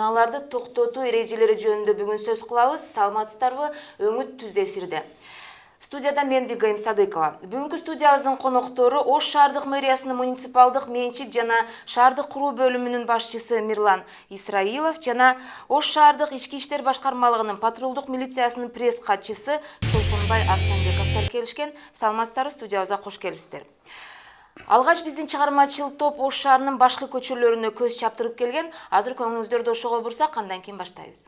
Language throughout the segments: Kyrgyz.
унааларды токтотуу эрежелери жөнүндө бүгүн сөз кылабыз. Саламатсыздарбы? Өңүт түз эфирде. Студияда мен Бигайым Садыкова. Бүгүнкү студиябыздын коноктору Ош шаардык мэриясынын муниципалдык менчик жана шаардык куруу бөлүмүнүн башчысы Мирлан Исраилов жана Ош шаардык ички иштер башкармалыгынын патрулдук милициясынын пресс катчысы Чолпонбай Артанбековдор келишкен. Саламатсыздарбы, студиябызга кош келипсиздер. Алгач биздин чыгармачыл топ Ош шаарынын башкы көчөлөрүнө көз чаптырып келген. Азыр көңүлүңүздөрдү ошого бурсак, андан кийин баштайбыз.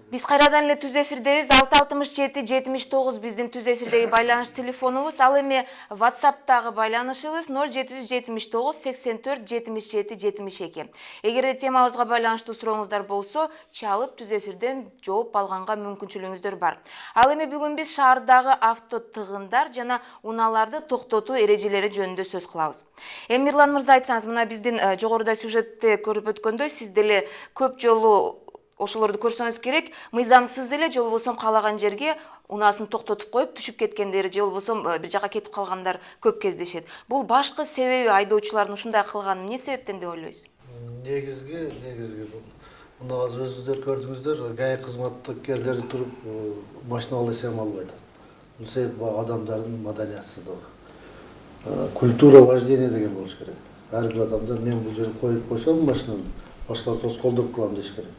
Биз кайрадан эле түз эфирдебиз. 667-79 биздин түз эфирдеги байланыш телефонубуз. Ал эми WhatsApp'тагы байланышыбыз 0774-74-77-72. Эгерде темабызга байланыштуу сурооңуздар болсо, чалып түз эфирден жооп алганга мүмкүнчүлүгүңүздөр бар. Ал эми бүгүн биз шаардагы автотыгындар жана унааларды токтотуу эрежелери жөнүндө сөз кылабыз. Мирлан мырза, айтсаңыз, мына биздин жогоруда сюжетте көрүп өткөндөй, сиз деле көп жолу ошолорду көрсөңүз керек, мыйзамсыз эле же болбосо каалаган жерге унаасын токтотуп коюп түшүп кеткендер же болбосо бир жака кетип калгандар көп кездешет. Бул башкы себеби айдоочулардын ушундай кылганы эмне себептен деп ойлойсуз? Негизги мына азыр өзүңүздөр көрдүңүздөр, ГАИ кызматкерлери туруп машина алсам албайт. Бул себеп адамдардын маданиятсыздыгы. Культура вождения деген болуш керек. ар бир адамдар мен бул жерге коюп койсом машинамды, башкалар тоскоолдук кылам деш керек.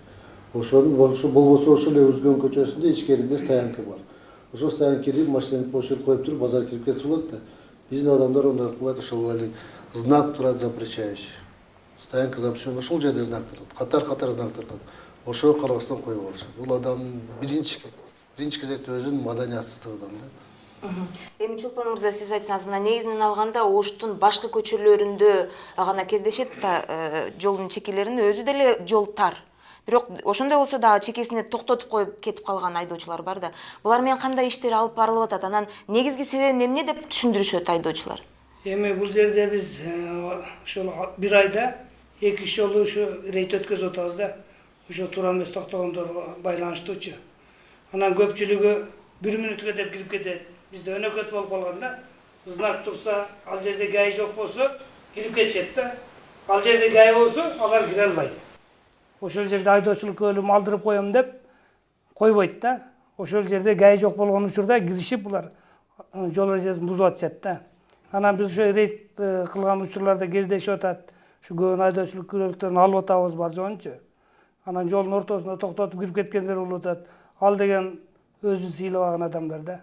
Болбосо ошол эле Үзгөн көчөсүндө ичкеринде стоянка бар. Ошол стоянкаға машинаны ошол жерге коюп туруп базар кирип кетсе болот да. Биздин адамдар ондай кылбайт, ошол эле знак турат запрещающий. Стоянка запрещена, ошол жерде знак турат. Катар знактар турат. Ошого карабастан коюп алышат. Бул адам биринчи кезекте өзүнүн маданиятсыздыгынан да. Эми Чолпон мырза, сиз айтсаңыз, мына негизинен алганда Оштун башкы көчөлөрүндө гана кездешет да, жолдун чекелеринде өзү деле жол тар. Бирок ошондой болсо дагы чекесине токтотуп коюп кетип калган айдоочулар бар да. Булар менен кандай иштер алып барылып атат? Анан негизги себеби эмне деп түшүндүрүшөт айдоочулар? Эми бул жерде биз ошол бир айда 2 жолу ушу рейд өткөзүп атабыз да. Ошо туура эмес токтогондорго байланыштуучу. Анан көпчүлүгү 1 мүнөткө деп кирип кетет. Бизде өнөкөт болуп калганда, знак турса, ал жерде гай жок болсо кирип кетишет да. Ал жерде гай болсо, алар кире албайт. Ошол жерде айдоочулук көлүм алдырып коем деп койбойт да. Ошол жерде гай жок болгон учурда киришип булар жол эрежесин бузуп атышат да. Анан биз ошо рейд кылган учурларда кездешип атат. Ушу көбүн айдоочулук күрөктөрүн алып атабыз бар жоончу. Анан жолдун ортосуна токтотуп кирип кеткендер болуп атат. Ал деген өзүн сыйлабаган адамдар да.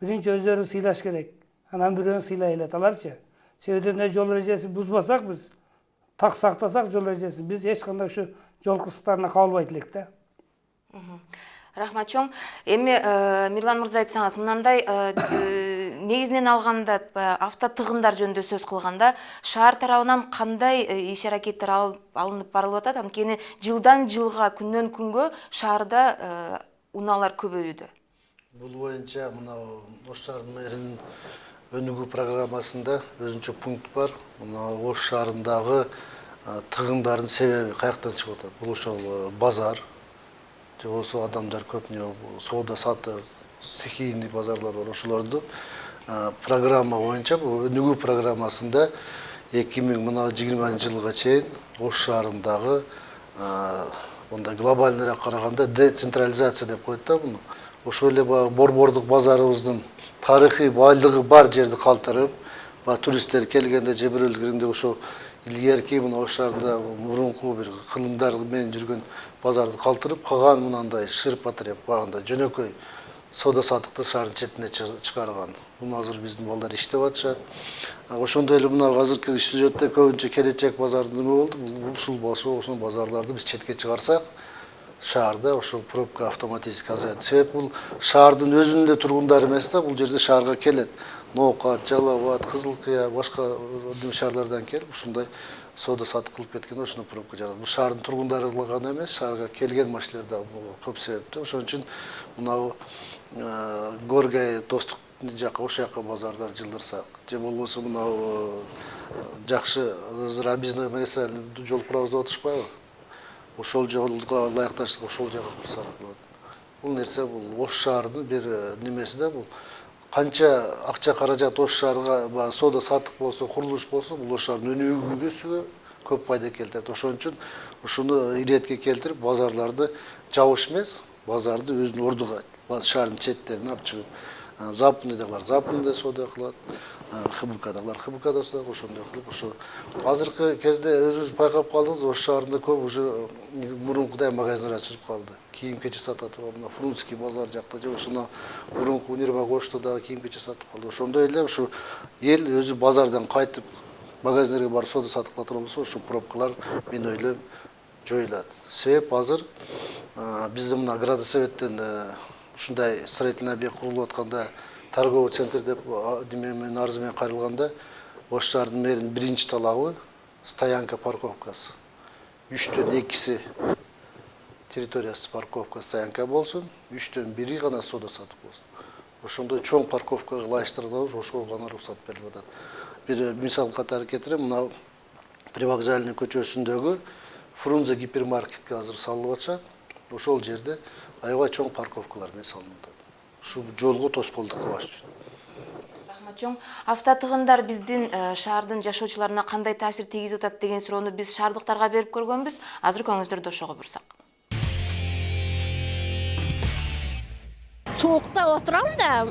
Биринчи өздөрүн сыйлаш керек. Анан бирөөнү сыйлай элет аларчы. Себебинде жол эрежесин бузбасак биз, так сактасак жол эрежесин, биз эч кандай ушу жол кырсыктарына кабылбайт элек да. Рахмат чоң. Эми Мирлан мырза, айтсаңыз, мындай негизинен алганда автотыгындар жөнүндө сөз кылганда, шаар тарабынан кандай иш аракеттер алынып барылып атат? Анткени жылдан жылга, күндөн күнгө шаарда унаалар көбөйүүдө. Бул боюнча мына Ош шаарынын мэринин өнүгүү программасында өзүнчө пункт бар. Мына Ош шаарындагы тыгындардын себеби каяктан чыгып атат? Бул ошол базар. Же болсо адамдар көпүнө соода сатык, стихийный базарлар бар. Ошолорду программа боюнча бул өнүгүү программасында 2020 жылга чейин Ош шаарындагы онда глобальныйраак караганда децентрализация деп коет да буну. Ошол эле борбордук базарыбыздын тарыхый байлыгы бар жерди калтырып, туристтер келгенде же бирөөлөр киргенде ошо илгерки мына Ош шаарында мурунку бир кылымдар менен жүргөн базарды калтырып, калган мынандай ширпотреб багында жөнөкөй соода сатыкты шаардын четине чыгарган. Муну азыр биздин балдар иштеп атышат. Ошондой эле мына азыркы сюжетте көбүнчө келечек базардын неме болду? Ушул ошол базарларды биз четке чыгарсак, шаарда ошол пробка автоматически азаят. Себеп бул шаардын өзүнүн эле тургундары эмес да, бул жерде шаарга келет. Ноокат, Жалал Абад, Кызыл Кыя, башка шаарлардан келип ушундай соода сатык кылып кеткенде ошондой пробка жаралат. Бул шаардын тургундары гана эмес, шаарга келген машиналар да көп себептүү. Ошон үчүн мына Горгай, Достук жака, ошол жака базарлар жылдырсак, же болбосо мына жакшы азыр объездной магистраль жол курабыз деп атышпайбы? Ошол жолго ылайыкташтырып ошол жака курсак болот. Бул нерсе бул Ош шаарынын бир немеси да бул. Канча акча каражат Ош шаарга соода сатык болсо, курулуш болсо, бул Ош шаарынын өнүгүүсүгө көп пайда келтирет. Ошон үчүн ушуну иретке келтирип, базарларды жабыш эмес, базарды өзүнүн ордуга, шаардын четтерине алып чыгып, западныйдагылар западныйда соода кылат, ХБКдагылар ХБКда соода ошондой кылып, ошо азыркы кезде өзүңүз байкап калдыңыз, Ош шаарында көп уже мурункудай магазиндер ачылып калды. Кийим-кече сатат, мына Фрунзский базар жакта же ошоно мурунку Универмаг Ошто дагы кийим-кече сатып калды. Ошондой эле ушу эл өзү базардан кайтып магазиндерге барып соода сатып кылат болсо, ушу пробкалар мен ойлойм жоюлат. Себеп азыр биздин мына градосоветтен ушундай строительный объект курулуп атканда, торговый центр деп менен арыз менен кайрылганда, Ош шаарынын мэринин биринчи талабы стоянка парковкасы. 3төн 2си территориясы парковка стоянка болсун, 3төн 1и гана соода сатык болсун. Ошондой чоң парковкага ылайыштырылып, ошого гана уруксат берилип атат. Бир мисал катары келтирем, мына Привокзальный көчөсүндөгү Фрунзе гипермаркетке азыр салынып атышат. Ошол жерде аябай чоң парковкалар менен салынып атат. Ушу жолго тоскоолдук кылбаш үчүн. Рахмат чоң. Автотыгындар биздин шаардын жашоочуларына кандай таасир тийгизип атат деген суроону биз шаардыктарга берип көргөнбүз. Азыр көңүңүздөрдү ошого бурсак. Soğukta oturam da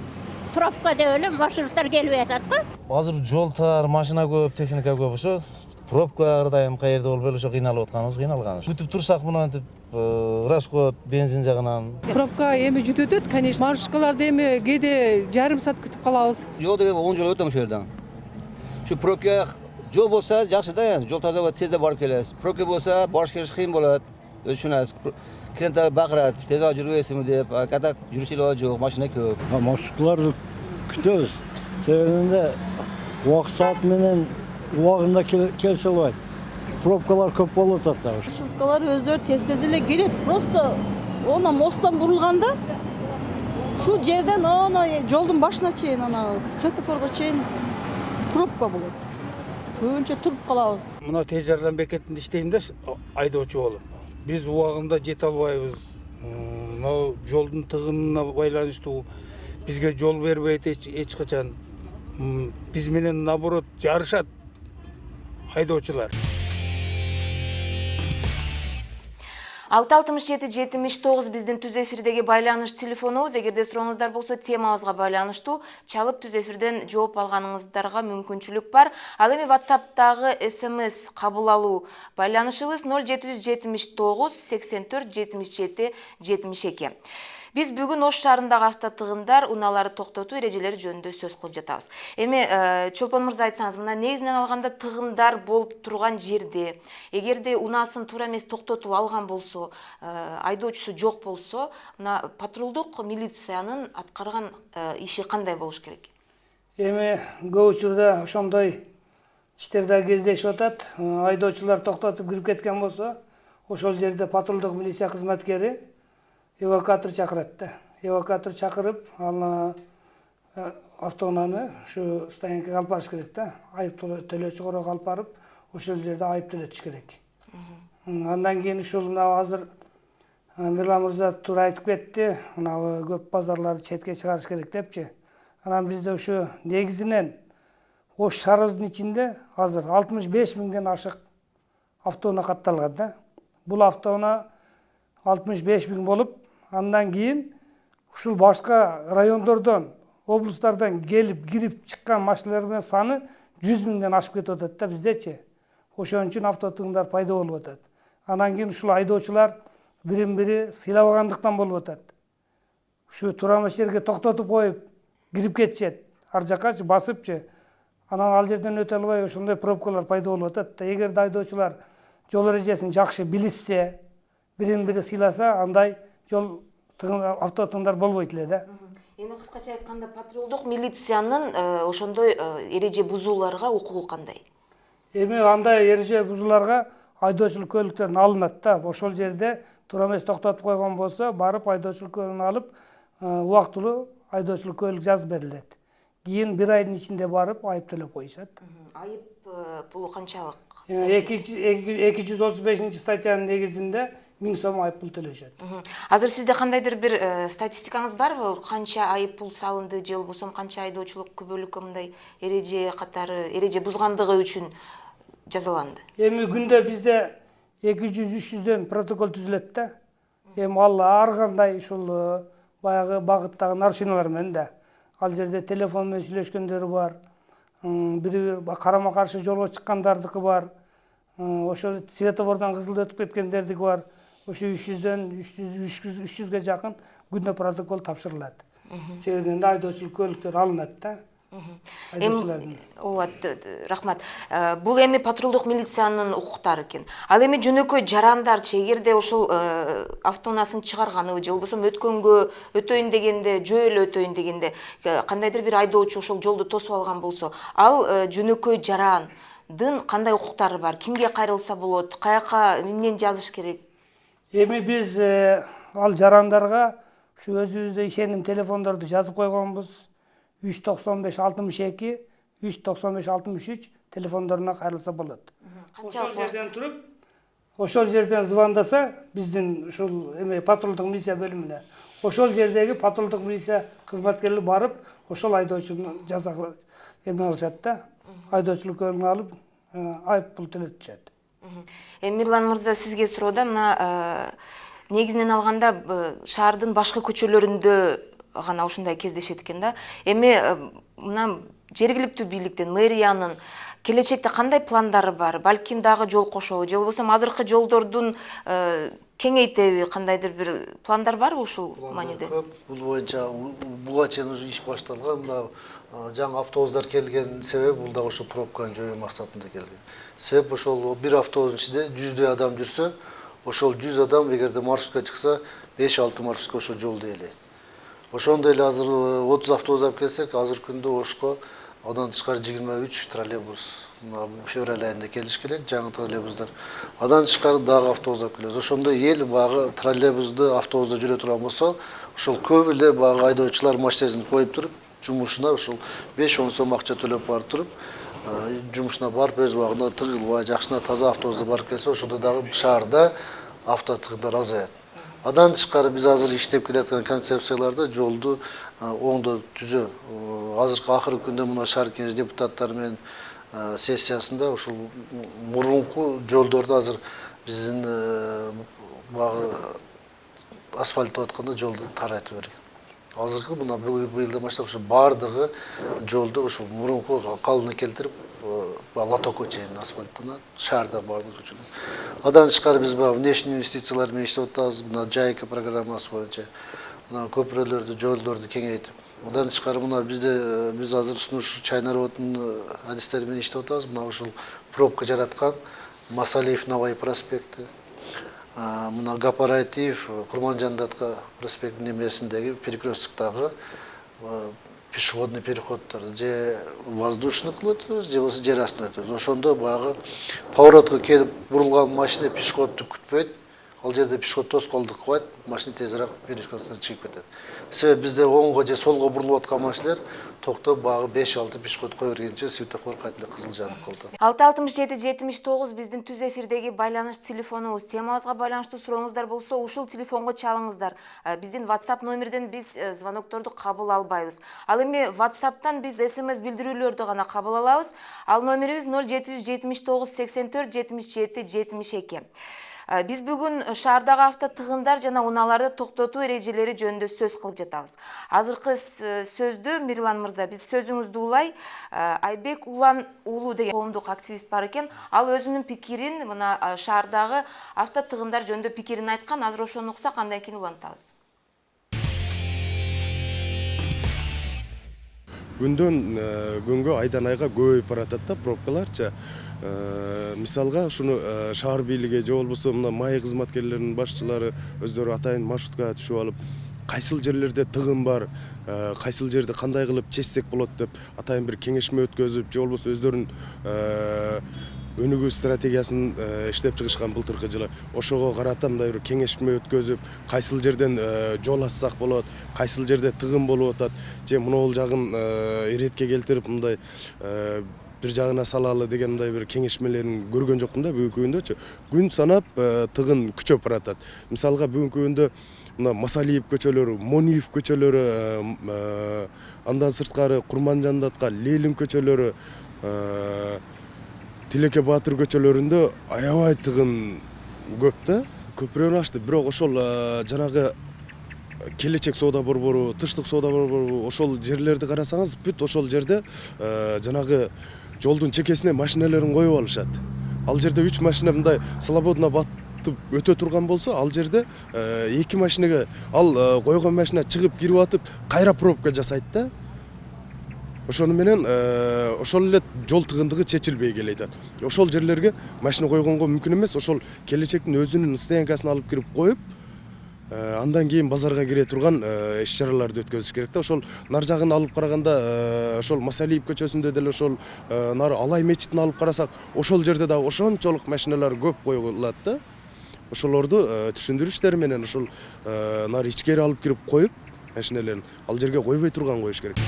pробкада өлüm маршруттар келип атат го. Азыр жол тар, машина көп, техника көп ошо пробка ар дайым каерде болуп ошо кыйналып атканыбыз кыйналганбыз. Күтүп турсак мынантип расход, бензин жагынан. Пробка эми жүтүп өтөт, конечно. Маршруткаларды эми кээде жарым саат күтүп калабыз. Жол деген 10 жол өтөм ошол жерден. Şu пробка жол болса жакшы да, эми жол таза болот, тезде барып келесиз. Пробка болса барыш келиш кыйын болот. Өзүнөз клиенттер бакырат, тез жүрбөйсүңбү деп, ката жүрүш эле жок, машина көп. Маршрутларды күтөбүз. Себебинде убакыт саат менен убагында келсе албайт. Пробкалар көп болуп атат дагы. Маршруткалар өздөрү тез эле келет. Просто она мосттон бурулганда şu жерден она жолдун башына чейин, ана светофорго чейин пробка болот. Көбүнчө туруп калабыз. Мына тез жардам бекетинде иштейм да, айдоочу болуп. Биз убагында жете албайбыз. Мына жолдун тыгынына байланыштуу бизге жол бербейт эч качан. Биз менен наоборот жарышат айдоочулар. 667-79 биздин түз эфирдеги байланыш телефонубуз. Эгерде сурооңуздар болсо темабызга байланыштуу чалып түз эфирден жооп алганыңыздарга мүмкүнчүлүк бар. Ал эми WhatsApp'тагы SMS кабыл алуу байланышыбыз 0779 84 77 72. Биз бүгүн Ош шаарындагы автотыгындар, унааларды токтотуу эрежелери жөнүндө сөз кылып жатабыз. Эми Чолпон мырза айтсаңыз, мына негизинен алганда тыгындар болуп турган жерде, эгерде унаасын туура эмес токтотуп алган болсо, айдоочусу жок болсо, мына патрулдук милициянын аткарган иши кандай болуш керек? Эми көп учурда ошондой иштерде кездешип атат. Айдоочулар токтотуп кирип кеткен болсо, ошол жерде патрулдук милиция кызматкери эвакуатор чакырат да. Эвакуатор чакырып, ал автоунааны ушу стоянкага алып барыш керек да. Айып төлөөчү корого алып барып, ошол жерде айып төлөтүш керек. Андан кийин ушул мына азыр Мирлан мырза туура айтып кетти. Мына көп базарларды четке чыгарыш керек депчи. Анан бизде ушу негизинен Ош шаарыбыздын ичинде азыр 65 миңден ашык автоунаа катталган да. Бул автоунаа 65 миң болуп, андан кийин ушул башка райондордон, облустардан келип, кирип чыккан машиналардын саны 100 миңден ашып кетип атат да биздечи. Ошон үчүн автотыгындар пайда болуп атат. Анан кийин ушул айдоочулар бирин-бири сыйлабагандыктан болуп атат. Ушу туура эмес жерге токтотуп коюп, кирип кетишет. Ар жаккачы басыпчы. Анан ал жерден өтө албай ошондой пробкалар пайда болуп атат. Эгерде айдоочулар жол эрежесин жакшы билишсе, бирин-бири сыйласа, андай жол автотыгындар болбойт эле да. Эми кыскача айтканда патрулдук милициянын ошондой эреже бузууларга укугу кандай? Эми андай эреже бузууларга айдоочулук көлүктөрүн алынат да. Ошол жерде туура эмес токтотуп койгон болсо, барып айдоочулук көлүгүн алып, убактылуу айдоочулук көлүк жазып берилет. Кийин 1 айдын ичинде барып айып төлөп коюшат. Айып пулу канчалык? 235 статьянын негизинде 1000 сом айып пул төлөшөт. Азыр сизде кандайдыр бир статистикаңыз барбы? Канча айып пул салынды же болбосо канча айдоочулук күбөлүккө мындай эреже катары, эреже бузгандыгы үчүн жазаланды? Эми күндө бизде 200-300дөн протокол түзүлөт да. Эми ал ар кандай ушул баягы багыттагы нарушениялар менен да. Ал жерде телефон менен сүйлөшкөндөрү бар. Бири карама каршы жолго чыккандардыкы бар. Ошо светофордон кызыл өтүп кеткендердики бар. Ошо 300дөн 300ге жакын күндө протокол тапшырылат. Себебинде айдоочулук көлүктөр алынат да. Рахмат. Бул эми патрулдук милициянын укуктары экен. Ал эми жөнөкөй жарандарчы, эгерде ошол автоунаасын чыгарганы же болбосо өткөнгө өтөйүн дегенде, жөө эле өтөйүн дегенде, кандайдыр бир айдоочу ошол жолду тосуп алган болсо, ал жөнөкөй жарандын кандай укуктары бар? Кимге кайрылса болот? Каяка эмнени жазыш керек? Эми биз ал жарандарга ушу өзүбүздө ишеним телефондорду жазып койгонбуз. 395-62, 395-63 телефондоруна кайрылса болот. Ошол жерден туруп, ошол жерден звондаса, биздин ушул эме патрулдук милиция бөлүмүнө, ошол жердеги патрулдук милиция кызматкерлери барып, ошол айдоочуну жаза эме алышат да. Айдоочулук көлүгүн алып, айып пул төлөтүшөт. Мирлан мырза, сизге суроода, мына негизинен алганда шаардын башка көчөлөрүндө гана ушундай кездешет экен да. Эми мына жергиликтүү бийликтин, мэриянын келечекте кандай пландары бар? Балким дагы жол кошобу, же болбосо азыркы жолдордун кеңейтеби, кандайдыр бир пландар барбы ушул мааниде? Көп. Бул боюнча буга чейин уже иш башталган. Мына жаңы автобустар келген себеп бул да ошо пробканы жоюу максатында келген. Себеп ошол бир автобустун ичинде 100дөй адам жүрсө, ошол 100 адам эгерде маршрутка чыкса, 5-6 маршрутка ошо жолду ээлейт. Ошондой эле азыр 30 автобус алып келсек, азыркы күндө Ошко одан тышкары 23 троллейбус февраль айында келиш керек, жаңы троллейбустар. Адан тышкары дагы автобус алып келебиз. Ошондо эл багы троллейбусду автобуста жүрө турган болсо, ошол көп эле багы айдоочулар машинасин коюп туруп, жумушуна ошол 5-10 сом акча төлөп барып туруп, жумушуна барып өз убагында тыгылбай, жакшына таза автобуста барып келсе, ошондо дагы шаарда автотыгындар азаят. Адан тышкары биз азыр иштеп келаткан концепцияларда жолду оңдо түзөө. Азыркы акыркы күндө мына шаар кеңеш депутаттары менен сессиясында ушул мурунку жолдорду азыр биздин багы асфальттап атканда жолду тарайтып берген. Азыркы мына быйылдан баштап ушу бардыгы жолду ушул мурунку калыбына келтирип лотокко чейин асфальттанат, шаарда бардык көчөлөр. Адан тышкары биз внешний инвестициялар менен иштеп атабыз. Мына JICA программасы боюнча мына көпүрөлөрдү, жолдорду кеңейтип. Одан тышкары мына биз азыр сунуш Чайнаровдун адистери менен иштеп атабыз. Мына ушул пробка жараткан Масалиев Навай проспекти, мына Гапарайтиев Курманжандатка проспектинин немесиндеги перекресттагы пешеходный переходдарды же воздушный кылып өтөбүз, же болбосо жер астына өтөбүз. Ошондо багы поворотко келип бурулган машина пешеходду күтпөйт. Ал жерде пешеход тоскоолдук кылбайт, машина тезирээк перекресттен чыгып кетет. Себеби бизде оңго же солго бурулуп аткан машиналар токтоп багы 5-6 пешеход кое бергенче светофор кайтып кызыл жанып калды. 667-79 биздин түз эфирдеги байланыш телефонубуз. Темабызга байланыштуу сурооңуздар болсо, ушул телефонго чалыңыздар. Биздин WhatsApp номерден биз звонокторду кабыл албайбыз. Ал эми WhatsApp'тан биз SMS билдирүүлөрдү гана кабыл алабыз. Ал номерибиз 0779 84 77 72. Биз бүгүн шаардагы автотыгындар жана унааларды токтотуу эрежелери жөнүндө сөз кылып жатабыз. Азыркы сөздү Мирлан мырза, биз сөзүңүздү улай, Айбек Улан уулу деген коомдук активист бар экен. Ал өзүнүн пикирин мына шаардагы автотыгындар жөнүндө пикирин айткан. Азыр ошону уксак, андан кийин улантабыз. Күндөн күнгө, айдан айга көбөйүп баратат да пробкаларчы. Мисалга ушуну шаар бийлиги же болбосо мына май кызматкерлеринин башчылары өздөрү атайын маршруткага түшүп алып, кайсыл жерлерде тыгын бар, кайсыл жерде кандай кылып чечсек болот деп атайын бир кеңешме өткөзүп, же болбосо өздөрүнүн өнүгүү стратегиясын иштеп чыгышкан былтыркы жылы. Ошого карата мындай бир кеңешме өткөзүп, кайсыл жерден жол ачсак болот, кайсыл жерде тыгын болуп атат, же могул жагын иретке келтирип мындай бир жагына салалы деген мындай бир кеңешмелерин көргөн жокмун да бүгүнкү күндөчү. Күн санап тыгын күчөп баратат. Мисалга бүгүнкү күндө мына Масалиев көчөлөрү, Мониев көчөлөрү, андан сырткары Курманжандатка Ленин көчөлөрү, Тилеке Баатыр көчөлөрүндө аябай тыгын көп да. Көпүрөнү ачты, бирок ошол жанагы келечек соода борбору, тыштык соода борбору ошол жерлерди карасаңыз, бүт ошол жерде жанагы жолдун чекесине машиналарын коюп алышат. Ал жерде 3 машина мындай свободно батып өтө турган болсо, ал жерде 2 машинага ал койгон машина чыгып кирип атып, кайра пробка жасайт да. Ошону менен ошол эле жол тыгындыгы чечилбей келет. Ошол жерлерге машина койгонго мүмкүн эмес, ошол келечектин өзүнүн стоянкасын алып кирип коюп, андан кийин базарга кире турган иш-чараларды өткөзүш керек да. Ошол нар жагын алып караганда, ошол Масалиев көчөсүндө деле ошол нар Алай мечитин алып карасак, ошол жерде да ошончолук машиналар көп коюлат да. Ошолорду түшүндүрүштөр менен ошол нар ичкери алып кирип коюп машиналарын ал жерге койбой турган коюш керек.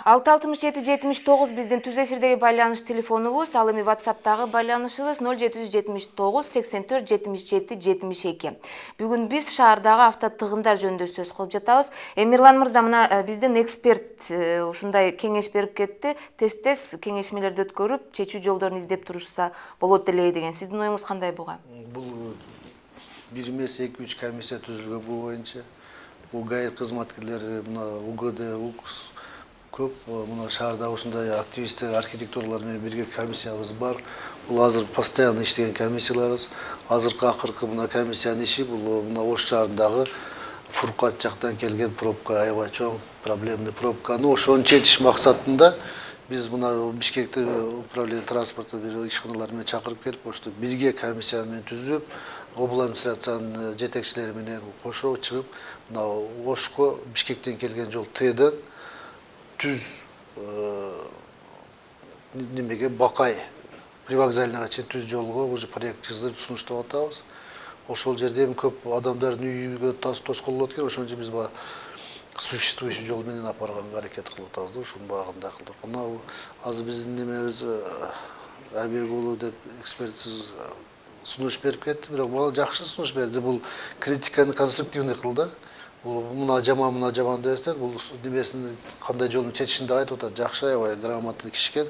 667-79 биздин түз эфирдеги байланыш телефонубуз. Ал эми WhatsApp'тагы байланышыбыз 0779 84 77 72. Бүгүн биз шаардагы автотыгындар жөнүндө сөз кылып жатабыз. Мирлан мырза, мына биздин эксперт ушундай кеңеш берип кетти. Тез-тез кеңешмелерди өткөрүп, чечүү жолдорун издеп турушса болот эле деген. Сиздин оюңуз кандай буга? Бул бир эмес 2-3 комиссия түзүлгөн бул боюнча. Бул ГАИ кызматкерлери, мына УГД, УКС көп, мына шаарда ушундай активисттер, архитекторлор менен бирге комиссиябыз бар. Бул азыр постоянно иштеген комиссияларыбыз. Азыркы акыркы мына комиссиянын иши бул мына Ош шаарындагы Фуркат жактан келген пробка, аябай чоң проблемный пробканы ошону чечиш максатында биз мына Бишкекте управление транспорта бир ишканалар менен чакырып келип, ошто бирге комиссия менен түзүп, обл администрациянын жетекчилери менен кошо чыгып, мына Ошко Бишкектен келген жол Тден түз немеге Бакай привокзальныйга чейин түз жолго уже проект жазып сунуштап атабыз. Ошол жерде эми көп адамдардын үйүгө тоскоолдоп экен, ошон үчүн биз баягы существующий жол менен алып барганга аракет кылып атабыз да, ушунун багында кылдык. Мына азыр биздин немебиз Айбек деп экспертиз сунуш берип кетти, бирок бул жакшы сунуш берди. Бул критиканы конструктивный кылды. Бул мына жаман деп эстен, бул немесин кандай жолун чечишин да айтып атат. Жакшы, аябай грамотный киши экен.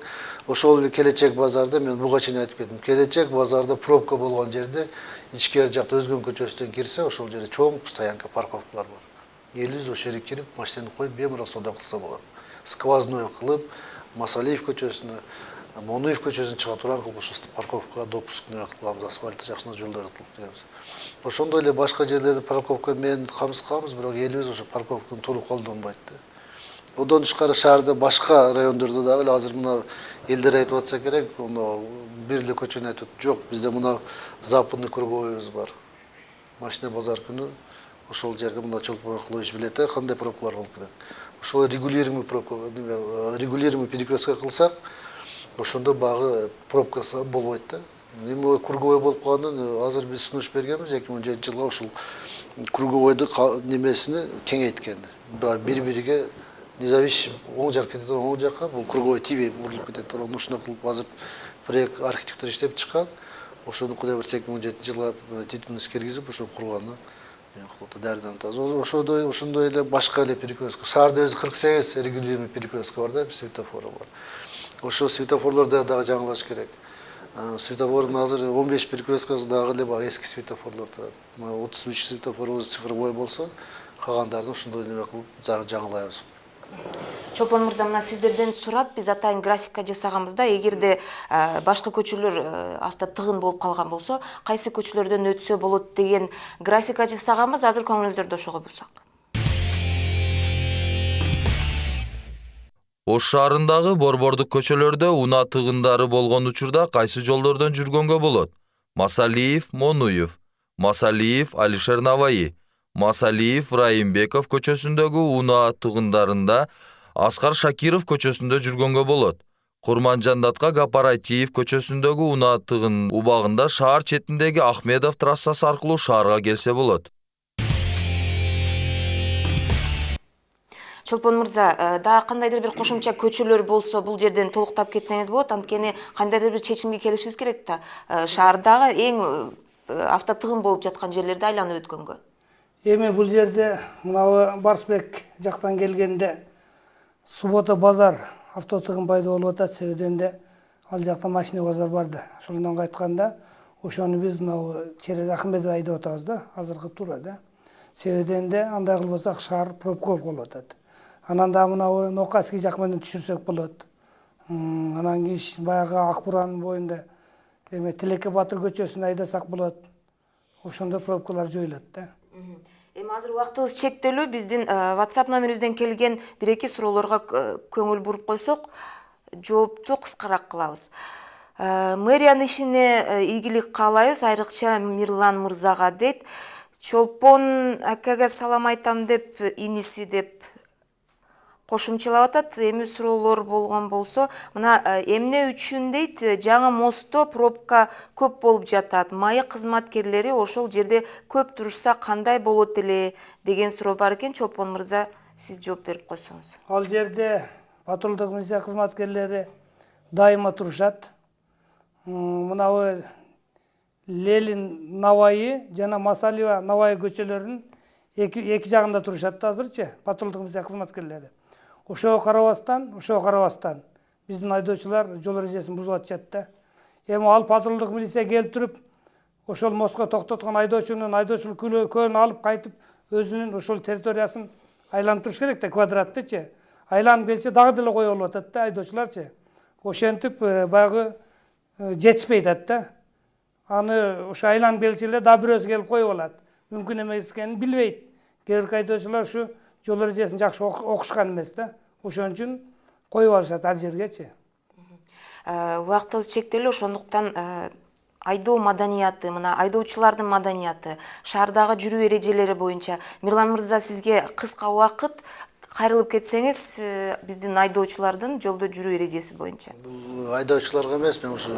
Ошол эле келечек базарда мен буга чейин айтып кеттим. Келечек базарда пробка болгон жерде ичкери жакта Өзгөн көчөсүнөн кирсе, ошол жерде чоң стоянка, парковкалар бар. Элибиз ошол жерге кирип, машинаны коюп, бемурал соода кылса болот. Сквозной кылып, Масалиев көчөсүнө, Монуев көчөсүнөн чыга турган кылып, ошо парковкага допускный кылабыз, асфальтты жакшына жолдорду кылып беребиз. Ошондой эле башка жерлерде парковка менен камсыз кылабыз, бирок элибиз ошо парковканы туура колдонбойт да. Одан тышкары шаарда башка райондордо дагы эле азыр мына элдер айтып атса керек, бир эле көчөнү айтып жок, бизде мына западный круговойубуз бар. Машина базар күнү ошол жерде мына Чолпон Акылович билет, кандай пробкалар болуп кетет. Ошол регулируемый пробка, регулируемый перекрестка кылсак, ошондо багы пробкасы болбойт да. Эми круговой болуп калгандан азыр биз сунуш бергенбиз 2017-жылга ошол круговойду немесини кеңейткен. Бири-бириге независим оң жак кетет, оң жакка бул круговой тиби бурулуп кетет. Ошону ушуна кылып азыр проект архитектор иштеп чыккан. Ошону кудай берсе 2017-жылга титулун киргизип, ошону курганын мен кылып дәрден таз. Ошондой эле башка эле перекрестка. Шаарда өзү 48 регулируемый перекрестка бар да, светофору бар. Ошо светофорлорду дагы жаңылаш керек. Светофордун азыр 15 перекресткасы дагы эле баягы эски светофорлор турат. 33 светофорубуз цифровой болсо, калгандарын ошондой неме кылып жаңылайбыз. Чолпон мырза, мына сиздерден сурап, биз атайын графика жасаганбызда, эгерде башка көчөлөр автотыгын болуп калган болсо, кайсы көчөлөрдөн өтсө болот деген графика жасаганбыз, азыр көңүлүңүздөрдө ошого бурсак. Ош шаарындагы борбордук көчөлөрдө унаа тыгындары болгон учурда кайсы жолдордон жүргөнгө болот? Масалиев, Монуев, Масалиев, Алишер Наваи, Масалиев, Раимбеков көчөсүндөгү унаа тыгындарында, Аскар Шакиров көчөсүндө жүргөнгө болот. Курманжандатка Гапарайтиев көчөсүндөгү унаа тыгын убагында шаар четиндеги Ахмедов трассасы аркылуу шаарга келсе болот. Чолпон мырза, да кандайдыр бир кошумча көчөлөр болсо, бул жерден толуктап кетсеңиз болот, анткени кандайдыр бир чечимге келишибиз керек да. Шаардагы эң автотыгын болуп жаткан жерлерди айланып өткөнгө. Эми бул жерде мына Барсбек жактан келгенде суббота базар автотыгын пайда болуп атат, себебинде ал жакта машина базар бар да. Ошондон айтканда, ошону биз мына через Ахмедов айдап атабыз да, азыркы туура да. Себебинде андай кылбасак шаар пробка болуп атат. Анан да мына Нокаский жак менен түшүрсөк болот. Анан кийин баягы Акбуранын боюнда эме Тилеке Батыр көчөсүнө айдасак болот. Ошондо пробкалар жоюлат да. Эми азыр убактыбыз чектелүү, биздин WhatsApp номерибизден келген бир-эки суроолорго көңүл буруп койсок, жоопту кыскараак кылабыз. Мэриянын ишине ийгилик каалайбыз, айрыкча Мирлан мырзага дейт. Чолпон акага салам айтам деп, иниси деп кошумчалап атат. Эми суроолор болгон болсо, мына эмне үчүн дейт, жаңы мостто пробка көп болуп жатат. Майы кызматкерлери ошол жерде көп турушса кандай болот эле деген суроо бар экен. Чолпон мырза, сиз жооп берип койсоңуз. Ал жерде патрулдук милиция кызматкерлери дайыма турушат. Мына Ленин Наваи жана Масалиева Наваи көчөлөрүнүн эки жагында турушат азырчы патрулдук милиция кызматкерлери. Ошого карабастан биздин айдоочулар жол эрежесин бузуп атышат да. Эми ал патрулдук милиция келип туруп, ошол мостко токтоткон айдоочунун айдоочулук күлөкөөнү алып кайтып өзүнүн ошол территориясын айланып туруш керек да, квадраттычы. Айланып келсе дагы деле кое болуп атат да айдоочуларчы. Ошентип баягы жетишпей атат да. Аны ошо айланып келсе эле дагы бирөөсү келип коюп алат. Мүмкүн эмес экенин билбейт. Кээ бир айдоочулар ушу жол эрежесин жакшы окушкан эмес да. Ошон үчүн коюп алышат ал жергечи. Убактыбыз чектелүү, ошондуктан айдоо маданияты, мына айдоочулардын маданияты, шаардагы жүрүү эрежелери боюнча Мирлан мырза, сизге кыска убакыт кайрылып кетсеңиз, биздин айдоочулардын жолдо жүрүү эрежеси боюнча. Бул айдоочуларга эмес, мен ушу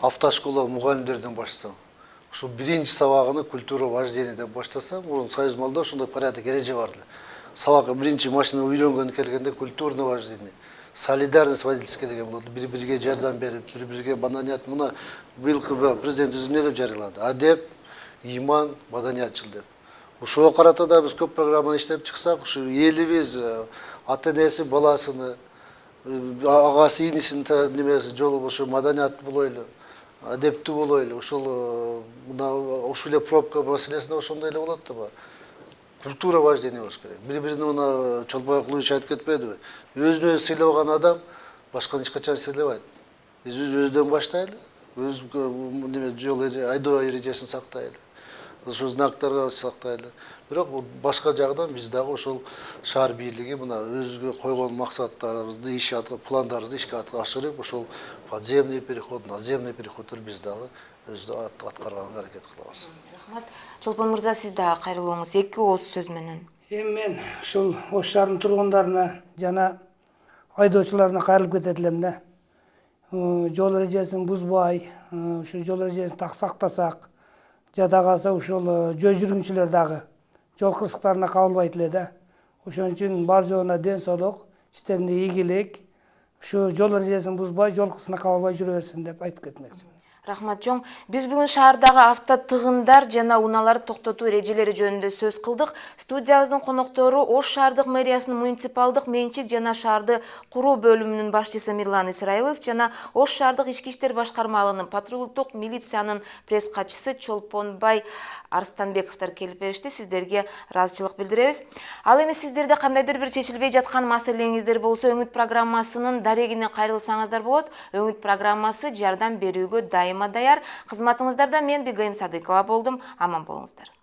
автошкола мугалимдерден баштасам. Ушу биринчи сабагыны культура вождения деп баштасам, мурун союз малда ошондой порядок эреже бар эле. Сабакка биринчи машина үйрөнгөнү келгенде культурный вождение, солидарность водительский деген болот. Бири-бирге жардам берип, бири-бирге маданият. Мына быйылкы президент эмне деп жарыялады? Адеп, иман, маданиятчыл деп. Ушуга карата да биз көп программаны иштеп чыксак, ушу элибиз ата-энеси баласыны, агасы инисин немеси жолу ошо маданият болойлу, адептүү болойлу. Ошол мына ушул эле пробка маселесинде ошондой эле болот да. Культура вождения болуш керек. Бири-бирине мына Чолпон Кулович айтып кетпедиби? Өзүн өзү сыйлабаган адам башканы эч качан сыйлабайт. Биз өздөн баштайлы, өз неме жол айдоо эрежесин сактайлы. Ошо знактарга сактайлы. Бирок башка жагынан биз дагы ошол шаар бийлиги мына өзүгө койгон максаттарыбызды, иш пландарыбызды ишке ашырып, ошол подземный переход, надземный переходдор биз дагы өзү аткарганга аракет кылабыз. Рахмат. Чолпон мырза, сиз дагы кайрылууңуз 2 ооз сөз менен. Мен ушул Ош шаарынын тургундарына жана айдоочуларына кайрылып кетет элем да. Жол эрежесин бузбай, ушул жол эрежесин так сактасак, жада калса ушул жөө жүргүнчүлөр дагы жол кырсыктарына кабылбайт эле да. Ошон үчүн бар жоона ден соолук, иштеринде ийгилик, ушу жол эрежесин бузбай, жол кырсыгына кабылбай жүрө берсин деп айтып кетмекчимин. Рахмат жоң. Биз бүгүн шаардагы автотыгындар жана унааларды токтотуу эрежелери жөнүндө сөз кылдык. Студиябыздын коноктору Ош шаардык мэриясынын муниципалдык менчик жана шаарды куруу бөлүмүнүн башчысы Мирлан Исраилов жана Ош шаардык ички иштер башкармалыгынын патрулдук милициянын пресс катчысы Чолпонбай Арстанбековдор келип беришти. Сиздерге ыраазычылык билдиребиз. Ал эми сиздерде кандайдыр бир чечилбей жаткан маселеңиздер болсо, Өңүт программасынын дарегине кайрылсаңыздар болот. Өңүт программасы жардам берүүгө дайыма даяр. Кызматыңыздарда мен Бигайым Садыкова болдум. Аман болуңуздар.